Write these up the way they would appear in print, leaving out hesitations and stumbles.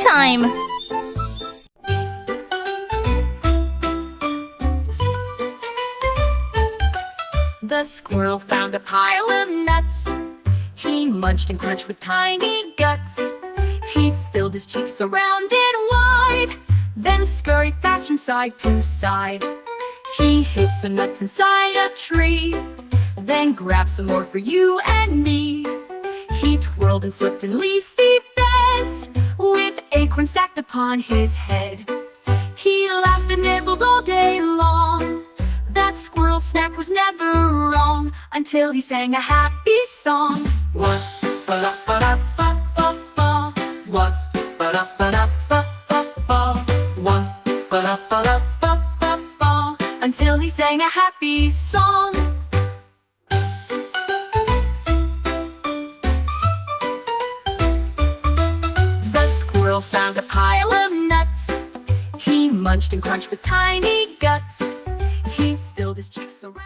time! The squirrel found a pile of nuts. He munched and crunched with tiny guts. He filled his cheeks around and wide, then scurried fast from side to side. He hid some nuts inside a tree, then grabbed some more for you and me. He twirled and flipped in leafy beds, with acorns stacked upon his head. He laughed and nibbled all day long. That squirrel snack was never wrong, until he sang a happy song. What ba ba da ba ba ba. What ba da ba da ba ba ba. What ba da ba da ba ba ba. Until he sang a happy song. The squirrel found a pile of nuts. He munched and crunched with tiny guts. He filled his cheeks around.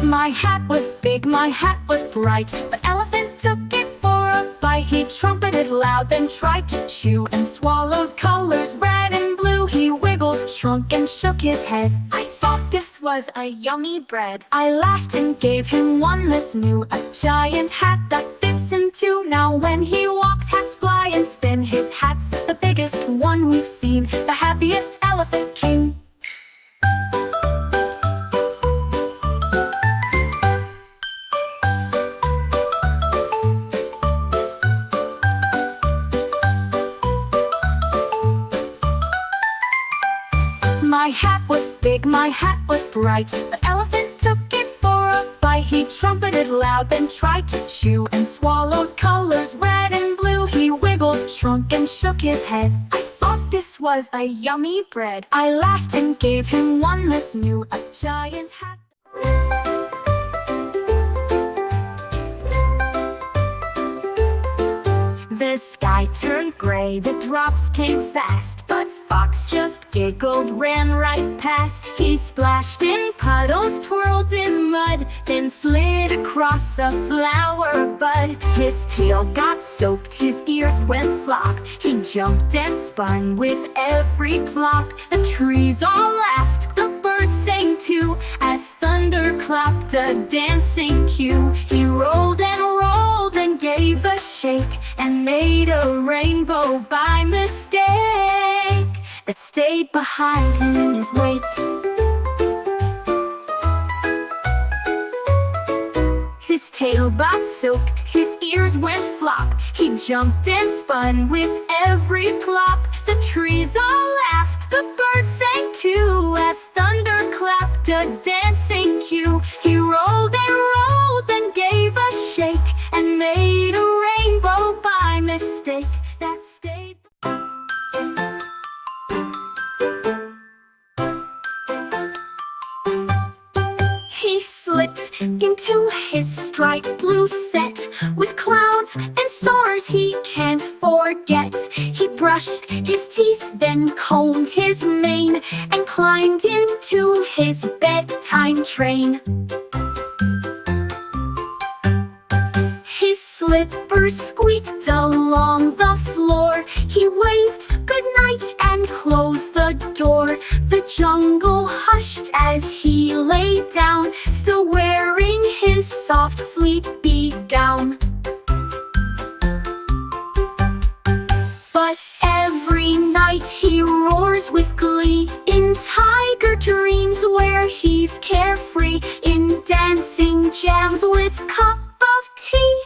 My hat was big, my hat was bright. The elephant took it for a bite. He trumpeted loud, then tried to chew, and swallowed colors red and blue. He wiggled, shrunk, and shook his head. I thought this was a yummy bread. I laughed and gave him one that's new, a giant hat that fits him too. Now when he walks, hats fly and spin. His hat's the biggest one we've seen, the happiest elephant king. My hat was big, my hat was bright. The elephant took it for a bite. He trumpeted loud, then tried to chew, and swallowed colors red and blue. He wiggled, shrunk, and shook his head. I thought this was a yummy bread. I laughed and gave him one that's new, a giant hat. The sky turned gray, the drops came fast, but Fox just giggled, ran right past. He splashed in puddles, twirled in mud, then slid across a flower bud. His tail got soaked, his ears went flop. He jumped and spun with every plop. The trees all laughed, the birds sang too, as thunder clapped a dancing cue. He rolled and gave a shake, and made a rainbow by mistake that stayed behind in his wake. His tail got soaked, his ears went flop. He jumped and spun with every plop. The trees all laughed, the birds sang too, as thunder clapped a dancing cue. He rolled and gave a shake, and made a rainbow by mistake that stayed. He slipped into his striped blue set, with clouds and stars he can't forget. He brushed his teeth, then combed his mane, and climbed into his bedtime train. His slippers squeaked along the floor. He waved goodnight and closed the door. The jungle hushed as he lay down, still wearing his soft sleepy gown. But every night he roars with glee, in tiger dreams where he's carefree, in dancing jams with cup of tea.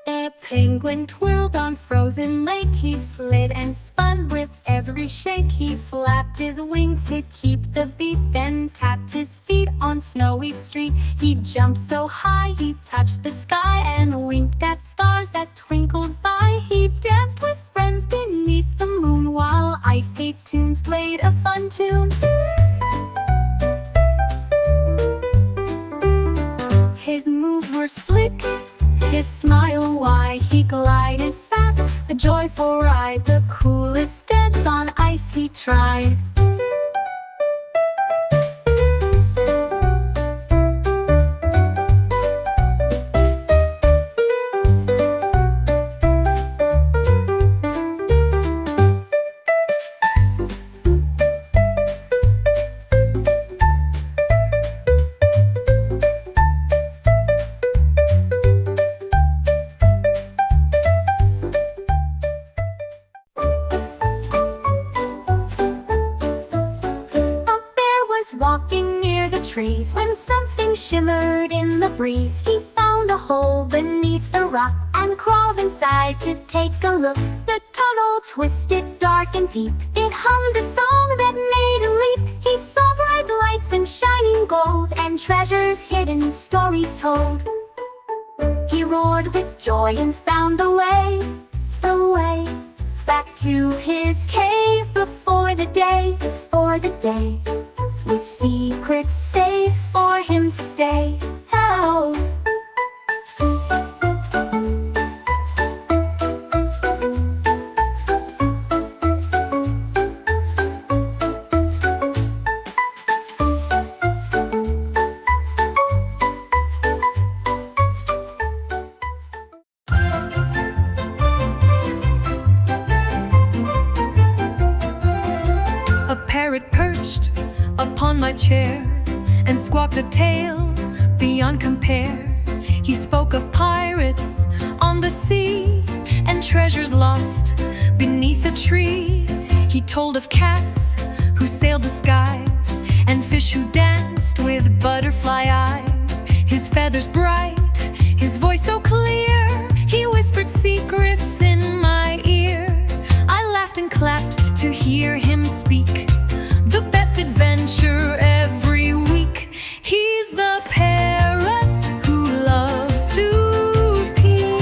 A penguin twirled on frozen lake. He slid and spun with every shake. He flapped his wings to keep the beat, then tapped his feet on snowy street. He jumped so high he touched the sky, and winked at stars that twinkled by. He danced with friends beneath the moon, while icy tunes played a fun tune. His moves were slick, his smile wide. He glided fast, a joyful ride. The coolest dance on icy try. Walking near the trees when something shimmered in the breeze. He found a hole beneath the rock and crawled inside to take a look. The tunnel twisted dark and deep. It hummed a song that made him leap. He saw bright lights and shining gold and treasures hidden, stories told. He roared with joy and found the way back to his cave before the day, with secrets safe for him to stay. Oh. A parrot perched upon my chair and squawked a tale beyond compare. He spoke of pirates on the sea and treasures lost beneath a tree. He told of cats who sailed the skies and fish who danced with butterfly eyes. His feathers bright, his voice so clear, he whispered secrets in my ear. I laughed and clapped to hear him speak. The best adventure every week. He's the parrot who loves to peep.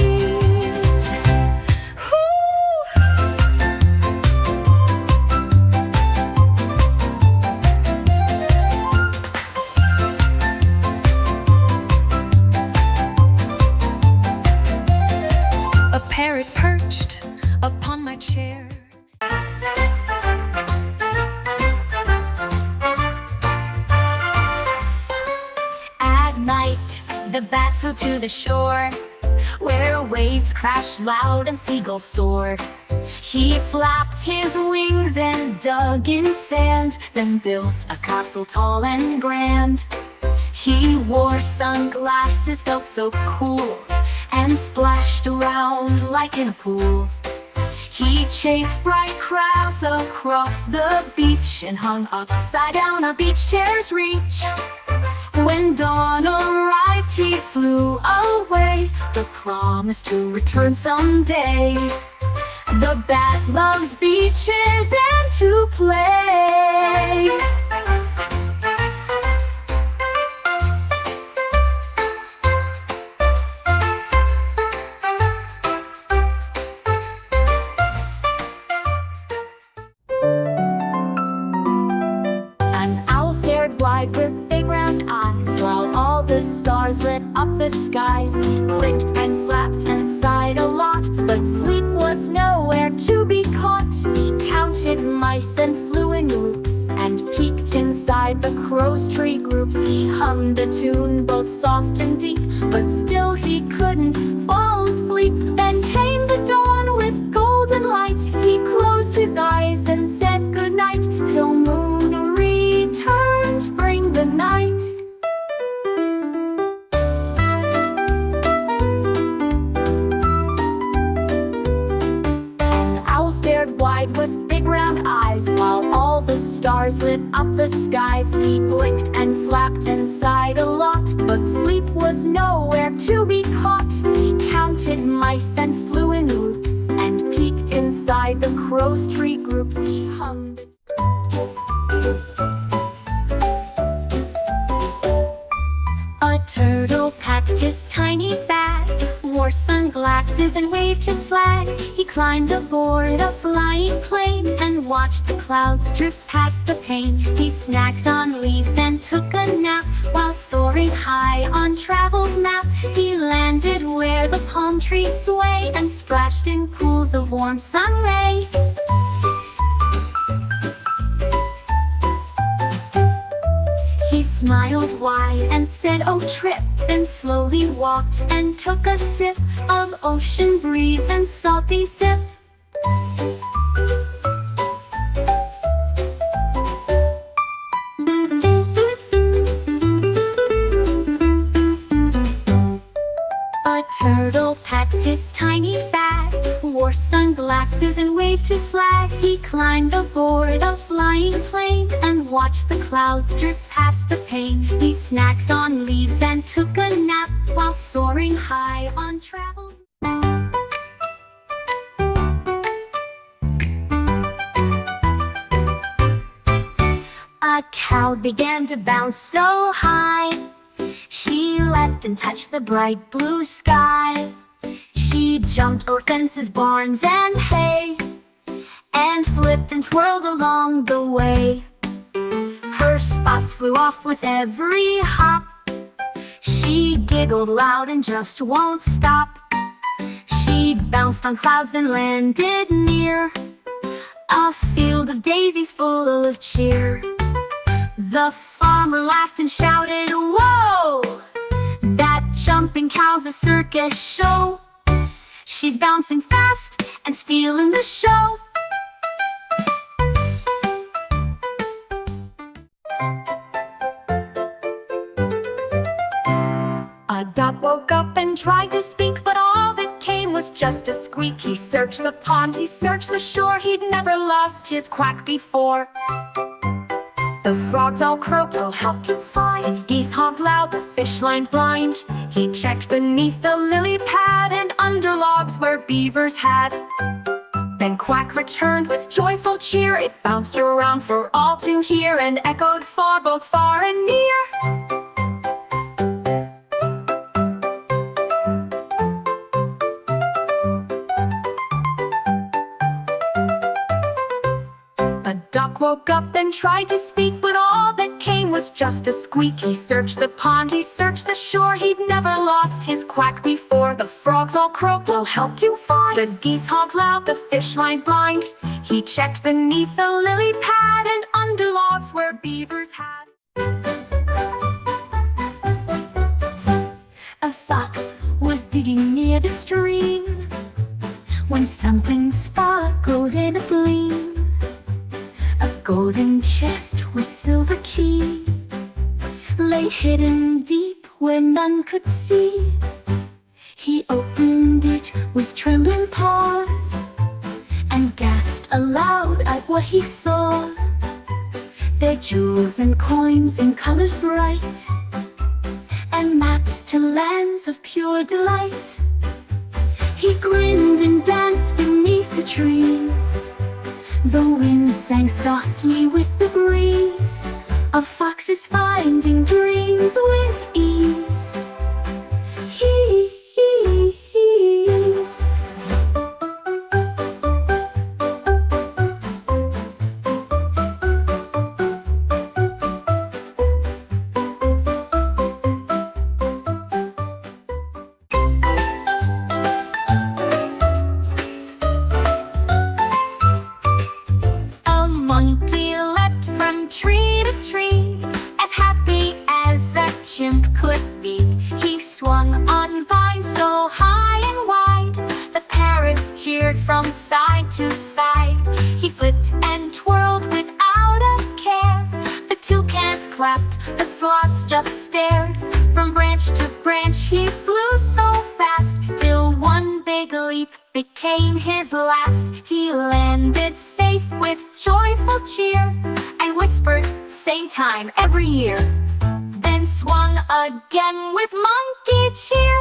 A parrot perched upon my chair. The bat flew to the shore, where waves crashed loud and seagulls soared. He flapped his wings and dug in sand, then built a castle tall and grand. He wore sunglasses, felt so cool, and splashed around like in a pool. He chased bright crabs across the beach and hung upside down on beach chairs' reach. When dawn arrived, he flew away, the promise to return someday. The bat loves beaches and to play. An owl stared wide with big round eyes, while all the stars lit up the skies. Blinked and flapped and sighed a lot, but sleep was nowhere to be caught. He counted mice and flew in loops, and peeked inside the crow's tree groups. He hummed a tune both soft and deep, but still he couldn't fall asleep. Then came the dawn with golden light. He closed his eyes and said goodnight, till moon returned to bring the night. An owl stared wide with big round eyes, while all the stars lit up the skies. He blinked and flapped and sighed a lot, but sleep was nowhere to be caught. He counted mice and flew in loops, and peeked inside the crow's tree groups. He hummed. A turtle packed his tiny bag, wore sunglasses and waved his flag. He climbed aboard a flying plane and watched the clouds drift past the pane. He snacked on leaves and took a nap, while soaring high on travel's map. He landed where the palm trees sway, and splashed in pools of warm sun ray. smiled wide and said, "Oh, trip," then slowly walked and took a sip of ocean breeze and salty sip. A turtle packed his tiny bag, wore sunglasses and waved his flag. He climbed aboard a flying plane and watched the clouds drift past the pane. He snacked on leaves and took a nap while soaring high on travel. A cow began to bounce so high, she leapt and touched the bright blue sky. She jumped over fences, barns, and hay, and flipped and twirled along the way. Her spots flew off with every hop. She giggled loud and just won't stop. She bounced on clouds and landed near a field of daisies full of cheer. The farmer laughed and shouted, "Whoa! That jumping cow's a circus show. She's bouncing fast and stealing the show." A duck woke up and tried to speak, but all that came was just a squeak. He searched the pond, he searched the shore, he'd never lost his quack before. The frogs all croaked, "We'll help you find." The geese honked loud, the fish lined blind. He checked beneath the lily pad and under logs where beavers had. Then Quack returned with joyful cheer. It bounced around for all to hear and echoed far, both far and near. A duck woke up and tried to speak, but all that came was just a squeak. He searched the pond, he searched the shore, he'd never lost his quack before. The frogs all croaked, "We'll help you find." The geese honked loud, the fish lined blind. He checked beneath the lily pad and under logs where beavers had. A fox was digging near the stream when something sparkled in a gleam. A golden chest with silver key lay hidden deep where none could see. He opened it with trembling paws and gasped aloud at what he saw. Their jewels and coins in colors bright, and maps to lands of pure delight. He grinned and danced beneath the trees. The wind sang softly with the breeze. A fox is finding dreams with ease. He's could be. He swung on vines so high and wide, the parrots cheered from side to side. He flipped and twirled without a care. The toucans clapped, the sloths just stared. From branch to branch he flew so fast, till one big leap became his last. He landed safe with joyful cheer and whispered, "Same time every year." Then swung again with monkey cheer.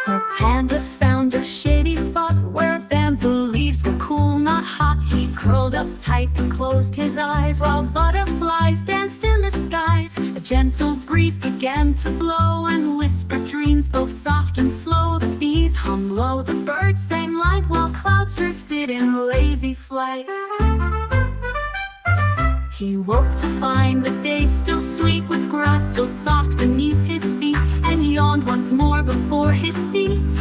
A panda found a shady spot where bamboo leaves were cool, not hot. He curled up tight and closed his eyes while butterflies danced in the skies. A gentle breeze began to blow and whispered dreams both soft and slow. The bees hummed low, the birds sang light, while clouds drifted in lazy flight. He woke to find the day still sweet, with grass still soft beneath his feet, and yawned once more his seat.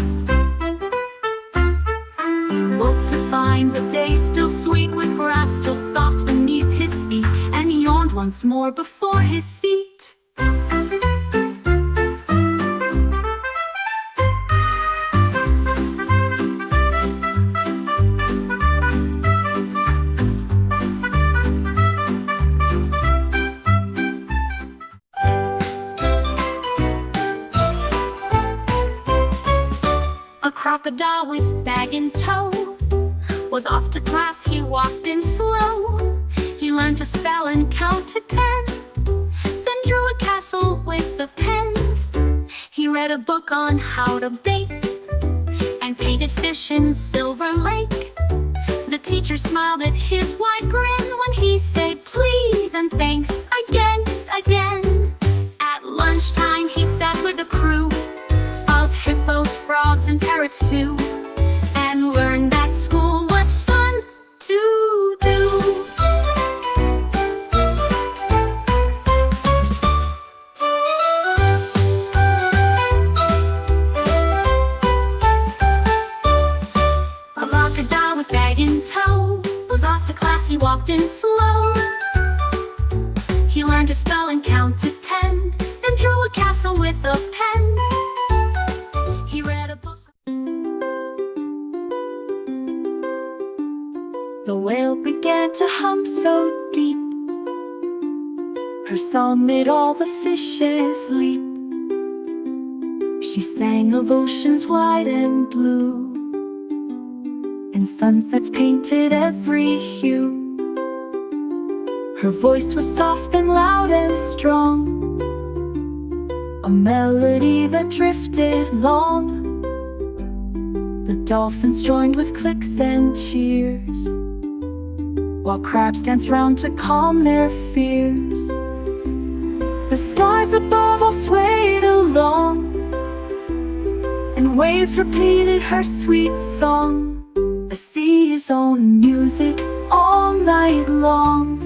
He woke to find the day still sweet, with grass still soft beneath his feet, and yawned once more before his seat. A crocodile with bag in tow was off to class, he walked in slow. He learned to spell and count to 10, then drew a castle with a pen. He read a book on how to bake, and painted fish in Silver Lake. The teacher smiled at his wide grin when he said please and thanks again. At lunchtime he sat with a crew of hippos, frogs, and parrots too, and learned that school was fun to do. A crocodile with bag in tow was off to class, he walked in slow. He learned to spell and count to 10, then drew a castle with a pen. He read a book. The whale began to hum so deep, her song made all the fishes leap. She sang of oceans wide and blue, and sunsets painted every hue. Her voice was soft and loud and strong, a melody that drifted long. The dolphins joined with clicks and cheers, while crabs danced round to calm their fears. The stars above all swayed along, and waves repeated her sweet song. The sea's own music all night long.